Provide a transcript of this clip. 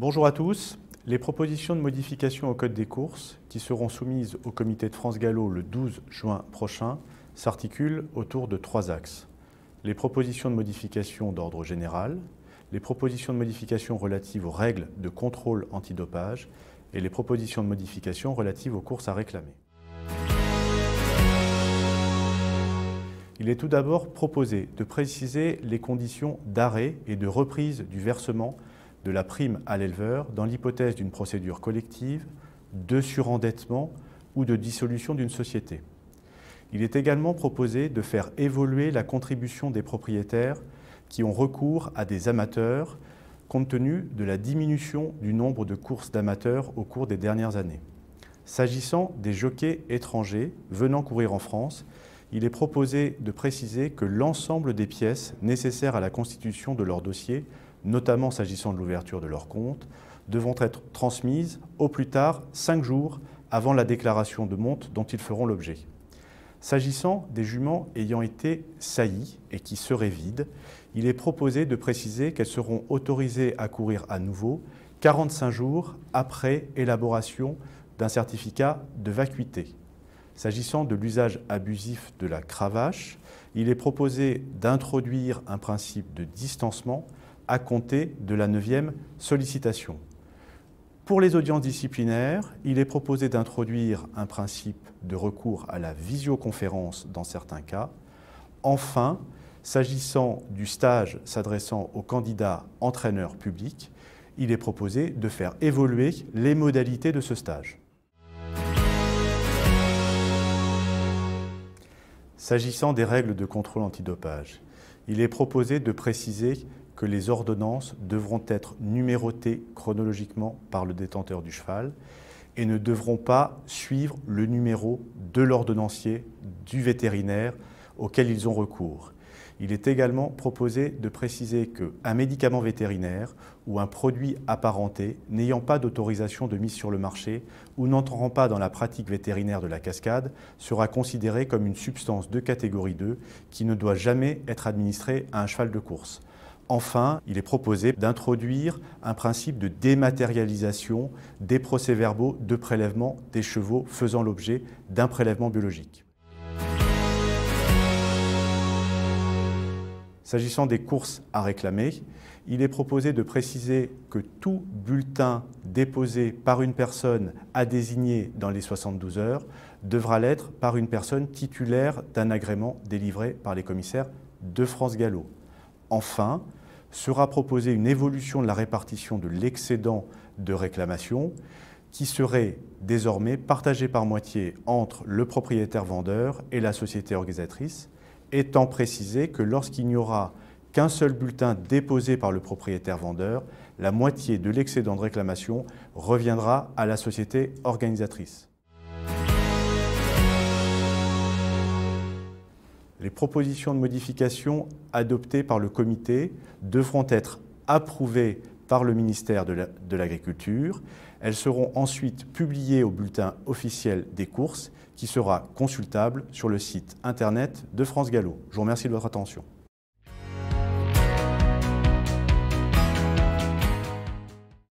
Bonjour à tous. Les propositions de modification au Code des courses, qui seront soumises au comité de France Gallo le 12 juin prochain, s'articulent autour de 3 axes. Les propositions de modification d'ordre général, les propositions de modification relatives aux règles de contrôle antidopage et les propositions de modification relatives aux courses à réclamer. Il est tout d'abord proposé de préciser les conditions d'arrêt et de reprise du versement de la prime à l'éleveur dans l'hypothèse d'une procédure collective, de surendettement ou de dissolution d'une société. Il est également proposé de faire évoluer la contribution des propriétaires qui ont recours à des amateurs compte tenu de la diminution du nombre de courses d'amateurs au cours des dernières années. S'agissant des jockeys étrangers venant courir en France, il est proposé de préciser que l'ensemble des pièces nécessaires à la constitution de leur dossier, notamment s'agissant de l'ouverture de leur compte, devront être transmises au plus tard 5 jours avant la déclaration de monte dont ils feront l'objet. S'agissant des juments ayant été saillies et qui seraient vides, il est proposé de préciser qu'elles seront autorisées à courir à nouveau 45 jours après élaboration d'un certificat de vacuité. S'agissant de l'usage abusif de la cravache, il est proposé d'introduire un principe de distancement à compter de la 9e sollicitation. Pour les audiences disciplinaires, il est proposé d'introduire un principe de recours à la visioconférence dans certains cas. Enfin, s'agissant du stage s'adressant aux candidats entraîneurs publics, il est proposé de faire évoluer les modalités de ce stage. S'agissant des règles de contrôle antidopage, il est proposé de préciser que les ordonnances devront être numérotées chronologiquement par le détenteur du cheval et ne devront pas suivre le numéro de l'ordonnancier du vétérinaire auquel ils ont recours. Il est également proposé de préciser qu'un médicament vétérinaire ou un produit apparenté n'ayant pas d'autorisation de mise sur le marché ou n'entrant pas dans la pratique vétérinaire de la cascade sera considéré comme une substance de catégorie 2 qui ne doit jamais être administrée à un cheval de course. Enfin, il est proposé d'introduire un principe de dématérialisation des procès-verbaux de prélèvement des chevaux faisant l'objet d'un prélèvement biologique. S'agissant des courses à réclamer, il est proposé de préciser que tout bulletin déposé par une personne à désigner dans les 72 heures devra l'être par une personne titulaire d'un agrément délivré par les commissaires de France Gallo. Enfin, sera proposée une évolution de la répartition de l'excédent de réclamation qui serait désormais partagé par moitié entre le propriétaire vendeur et la société organisatrice, étant précisé que lorsqu'il n'y aura qu'un seul bulletin déposé par le propriétaire vendeur, la moitié de l'excédent de réclamation reviendra à la société organisatrice. Les propositions de modification adoptées par le comité devront être approuvées par le ministère de l'Agriculture. Elles seront ensuite publiées au bulletin officiel des courses qui sera consultable sur le site internet de France Gallo. Je vous remercie de votre attention.